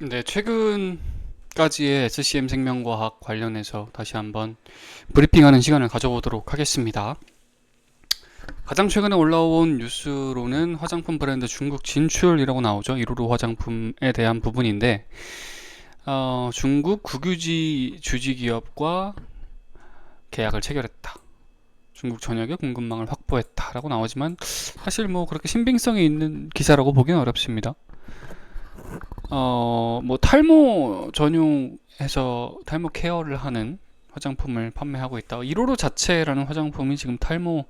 네, 최근까지의 SCM 생명과학 관련해서 다시 한번 브리핑하는 시간을 가져보도록 하겠습니다. 가장 최근에 올라온 뉴스로는 화장품 브랜드 중국 진출이라고 나오죠. 이루루 화장품에 대한 부분인데, 중국 국유지 주지 기업과 계약을 체결했다. 중국 전역에 공급망을 확보했다라고 나오지만 사실 뭐 그렇게 신빙성이 있는 기사라고 보기는 어렵습니다. 뭐 탈모 전용해서 탈모 케어를 하는 화장품을 판매하고 있다. 이로로 자체라는 화장품이 지금 탈모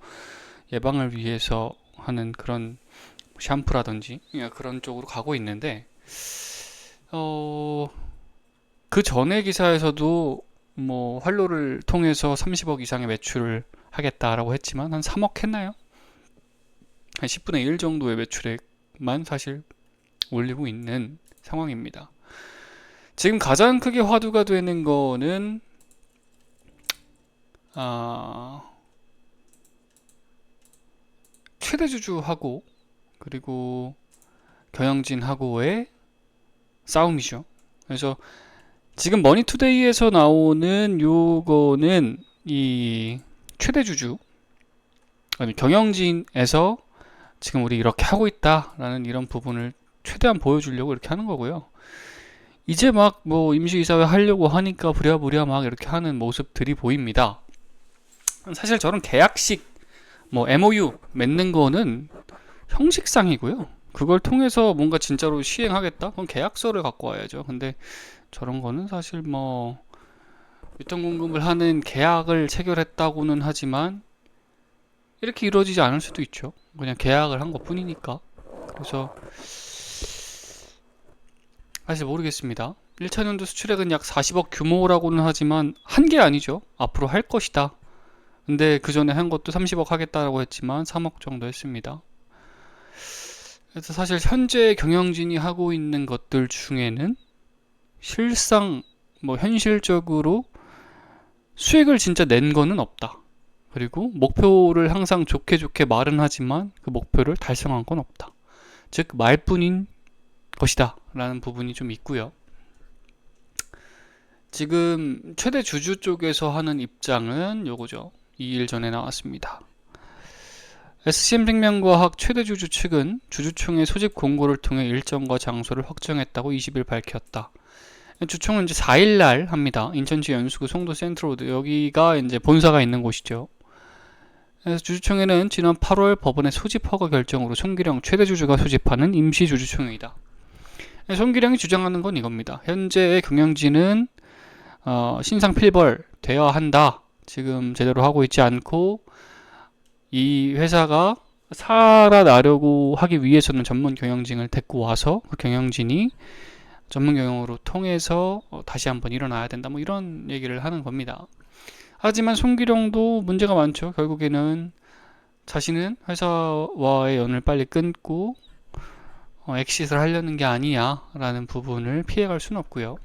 예방을 위해서 하는 그런 샴푸라든지 그런 쪽으로 가고 있는데, 어, 그 전에 기사에서도 뭐 활로를 통해서 30억 이상의 매출을 하겠다라고 했지만 한 3억 했나요? 한 10분의 1 정도의 매출액만 사실 올리고 있는 상황입니다. 지금 가장 크게 화두가 되는 거는 아, 최대주주하고 그리고 경영진하고의 싸움이죠. 그래서 지금 머니투데이에서 나오는 요거는 이 최대주주 아니 경영진에서 지금 우리 이렇게 하고 있다라는 이런 부분을 최대한 보여주려고 이렇게 하는 거고요. 이제 막 뭐 임시이사회 하려고 하니까 부랴부랴 막 이렇게 하는 모습들이 보입니다. 사실 저런 계약식 뭐 MOU 맺는 거는 형식상이고요. 그걸 통해서 뭔가 진짜로 시행하겠다? 그럼 계약서를 갖고 와야죠. 근데 저런 거는 사실 뭐 유통 공급을 하는 계약을 체결했다고는 하지만 이렇게 이루어지지 않을 수도 있죠. 그냥 계약을 한 것뿐이니까. 그래서 사실 모르겠습니다. 1차년도 수출액은 약 40억 규모라고는 하지만 한 게 아니죠. 앞으로 할 것이다. 근데 그 전에 한 것도 30억 하겠다라고 했지만 3억 정도 했습니다. 그래서 사실 현재 경영진이 하고 있는 것들 중에는 실상 뭐 현실적으로 수익을 진짜 낸 거는 없다. 그리고 목표를 항상 좋게 좋게 말은 하지만 그 목표를 달성한 건 없다. 즉 말뿐인 것이다 라는 부분이 좀 있고요. 지금 최대 주주 쪽에서 하는 입장은 요거죠. 2일 전에 나왔습니다. SCM생명과학 최대 주주 측은 주주총회 소집 공고를 통해 일정과 장소를 확정했다고 20일 밝혔다. 주총은 이제 4일 날 합니다. 인천시 연수구 송도 센트로드 여기가 이제 본사가 있는 곳이죠. 그래서 주주총회는 지난 8월 법원의 소집 허가 결정으로 손기령 최대 주주가 소집하는 임시 주주총회이다. 손기령이 주장하는 건 이겁니다. 현재의 경영진은 신상 필벌 되어야 한다. 지금 제대로 하고 있지 않고 이 회사가 살아나려고 하기 위해서는 전문 경영진을 데리고 와서 그 경영진이 전문 경영으로 통해서 다시 한번 일어나야 된다. 뭐 이런 얘기를 하는 겁니다. 하지만 손기령도 문제가 많죠. 결국에는 자신은 회사와의 연을 빨리 끊고 엑싯을 하려는 게 아니야 라는 부분을 피해갈 수는 없고요.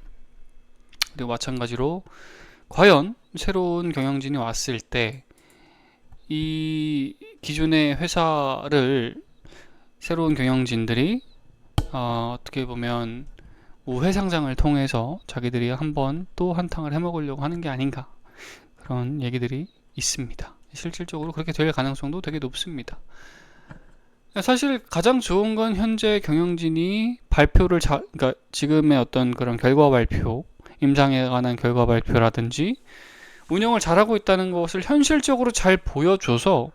그리고 마찬가지로 과연 새로운 경영진이 왔을 때 이 기존의 회사를 새로운 경영진들이 어떻게 보면 우회 상장을 통해서 자기들이 한번 또 한탕을 해먹으려고 하는 게 아닌가 그런 얘기들이 있습니다. 실질적으로 그렇게 될 가능성도 되게 높습니다. 사실 가장 좋은 건 현재 경영진이 발표를 그러니까 지금의 어떤 그런 결과 발표, 임상에 관한 결과 발표라든지 운영을 잘하고 있다는 것을 현실적으로 잘 보여줘서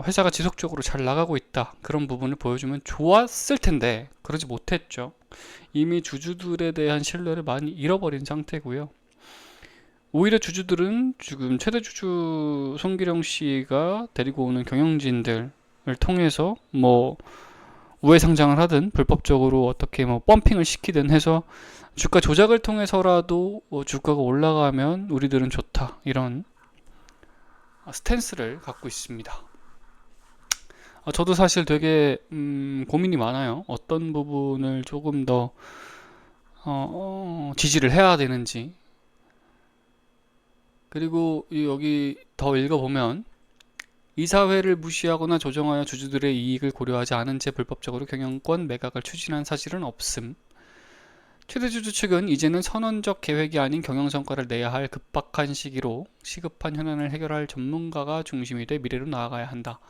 회사가 지속적으로 잘 나가고 있다. 그런 부분을 보여주면 좋았을 텐데 그러지 못했죠. 이미 주주들에 대한 신뢰를 많이 잃어버린 상태고요. 오히려 주주들은 지금 최대 주주 손기령 씨가 데리고 오는 경영진들을 통해서 뭐 우회 상장을 하든 불법적으로 어떻게 뭐 펌핑을 시키든 해서 주가 조작을 통해서라도 주가가 올라가면 우리들은 좋다 이런 스탠스를 갖고 있습니다. 저도 사실 되게 고민이 많아요. 어떤 부분을 조금 더 지지를 해야 되는지. 그리고 여기 더 읽어보면 이사회를 무시하거나 조정하여 주주들의 이익을 고려하지 않은 채 불법적으로 경영권 매각을 추진한 사실은 없음. 최대 주주 측은 이제는 선언적 계획이 아닌 경영성과를 내야 할 급박한 시기로 시급한 현안을 해결할 전문가가 중심이 돼 미래로 나아가야 한다.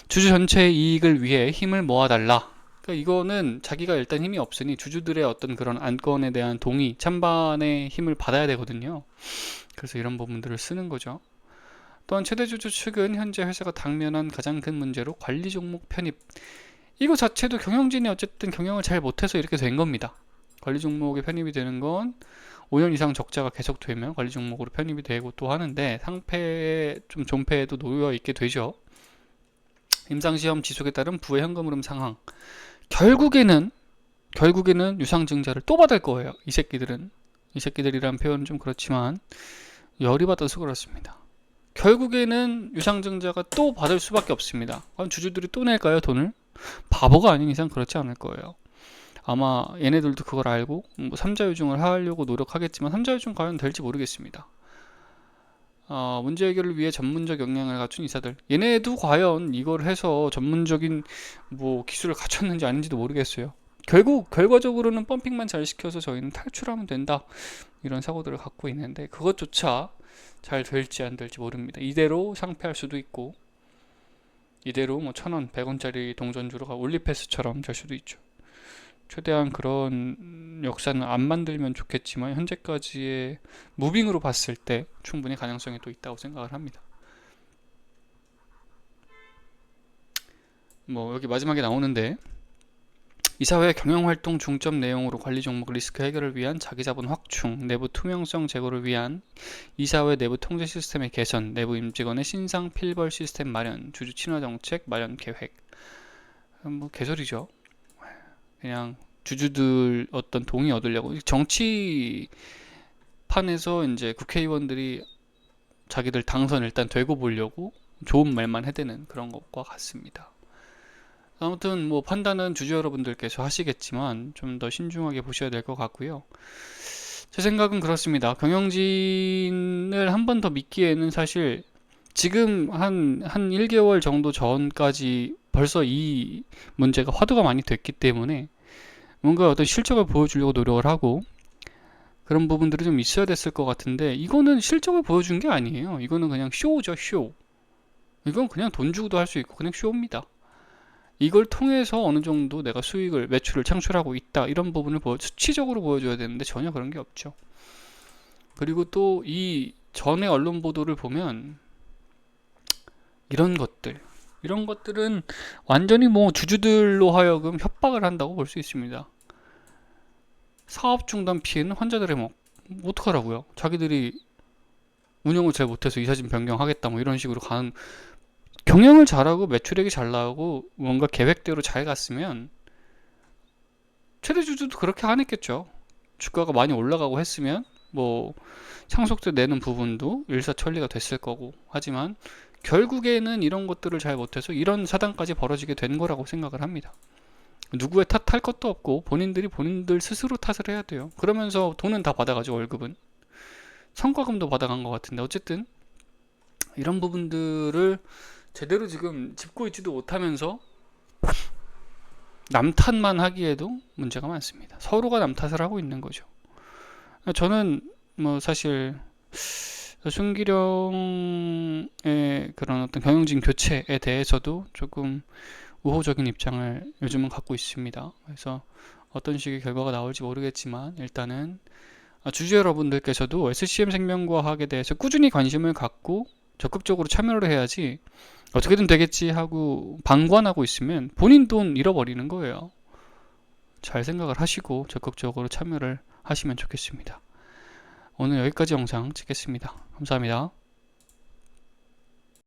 주주 전체의 이익을 위해 힘을 모아달라. 그러니까 이거는 자기가 일단 힘이 없으니 주주들의 어떤 그런 안건에 대한 동의, 찬반의 힘을 받아야 되거든요. 그래서 이런 부분들을 쓰는 거죠. 또한 최대 주주 측은 현재 회사가 당면한 가장 큰 문제로 관리 종목 편입. 이거 자체도 경영진이 어쨌든 경영을 잘 못해서 이렇게 된 겁니다. 관리 종목에 편입이 되는 건 5년 이상 적자가 계속되면 관리 종목으로 편입이 되고 또 하는데 상패 좀 존폐에도 놓여 있게 되죠. 임상시험 지속에 따른 부의 현금 흐름 상황. 결국에는 유상증자를 또 받을 거예요. 이 새끼들이란 표현은 좀 그렇지만 열이 받아서 그렇습니다. 결국에는 유상증자가 또 받을 수밖에 없습니다. 그럼 주주들이 또 낼까요, 돈을? 바보가 아닌 이상 그렇지 않을 거예요. 아마 얘네들도 그걸 알고 뭐 삼자유증을 하려고 노력하겠지만 삼자유증 과연 될지 모르겠습니다. 문제 해결을 위해 전문적 역량을 갖춘 이사들, 얘네도 과연 이걸 해서 전문적인 뭐 기술을 갖췄는지 아닌지도 모르겠어요. 결국 결과적으로는 펌핑만 잘 시켜서 저희는 탈출하면 된다, 이런 사고들을 갖고 있는데 그것조차 잘 될지 안 될지 모릅니다. 이대로 상폐할 수도 있고 이대로 뭐 1,000원, 100원짜리 동전주로가 올리패스처럼 될 수도 있죠. 최대한 그런 역사는 안 만들면 좋겠지만 현재까지의 무빙으로 봤을 때 충분히 가능성이 또 있다고 생각을 합니다. 뭐 여기 마지막에 나오는데 이사회 경영활동 중점 내용으로 관리 종목 리스크 해결을 위한 자기자본 확충, 내부 투명성 제고를 위한 이사회 내부 통제 시스템의 개선, 내부 임직원의 신상 필벌 시스템 마련, 주주 친화 정책 마련 계획. 뭐 개소리죠. 그냥 주주들 어떤 동의 얻으려고 정치판에서 이제 국회의원들이 자기들 당선 일단 되고 보려고 좋은 말만 해대는 그런 것과 같습니다. 아무튼 뭐 판단은 주주 여러분들께서 하시겠지만 좀 더 신중하게 보셔야 될 것 같고요. 제 생각은 그렇습니다. 경영진을 한 번 더 믿기에는 사실 지금 한 1개월 정도 전까지 벌써 이 문제가 화두가 많이 됐기 때문에 뭔가 어떤 실적을 보여주려고 노력을 하고 그런 부분들이 좀 있어야 됐을 것 같은데 이거는 실적을 보여준 게 아니에요. 이거는 그냥 쇼죠, 쇼. 이건 그냥 돈 주고도 할 수 있고 그냥 쇼입니다. 이걸 통해서 어느 정도 내가 수익을, 매출을 창출하고 있다, 이런 부분을 수치적으로 보여줘야 되는데 전혀 그런 게 없죠. 그리고 또 이 전에 언론 보도를 보면 이런 것들은 완전히 뭐 주주들로 하여금 협박을 한다고 볼 수 있습니다. 사업 중단 피해는 환자들의 목. 어떡하라고요? 자기들이 운영을 잘 못해서 이사진 변경하겠다 뭐 이런 식으로 가는, 경영을 잘하고 매출액이 잘 나오고 뭔가 계획대로 잘 갔으면 최대 주주도 그렇게 안 했겠죠. 주가가 많이 올라가고 했으면 뭐 상속세 내는 부분도 일사천리가 됐을 거고. 하지만 결국에는 이런 것들을 잘 못해서 이런 사단까지 벌어지게 된 거라고 생각을 합니다. 누구의 탓할 것도 없고 본인들 스스로 탓을 해야 돼요. 그러면서 돈은 다 받아가죠. 월급은 성과금도 받아간 것 같은데 어쨌든 이런 부분들을 제대로 지금 짚고 있지도 못하면서 남 탓만 하기에도 문제가 많습니다. 서로가 남 탓을 하고 있는 거죠. 저는 뭐 사실 순기령의 그런 어떤 경영진 교체에 대해서도 조금 우호적인 입장을 요즘은 갖고 있습니다. 그래서 어떤 식의 결과가 나올지 모르겠지만 일단은 주주 여러분들께서도 SCM 생명과학에 대해서 꾸준히 관심을 갖고 적극적으로 참여를 해야지 어떻게든 되겠지 하고 방관하고 있으면 본인 돈 잃어버리는 거예요. 잘 생각을 하시고 적극적으로 참여를 하시면 좋겠습니다. 오늘 여기까지 영상 찍겠습니다. 감사합니다.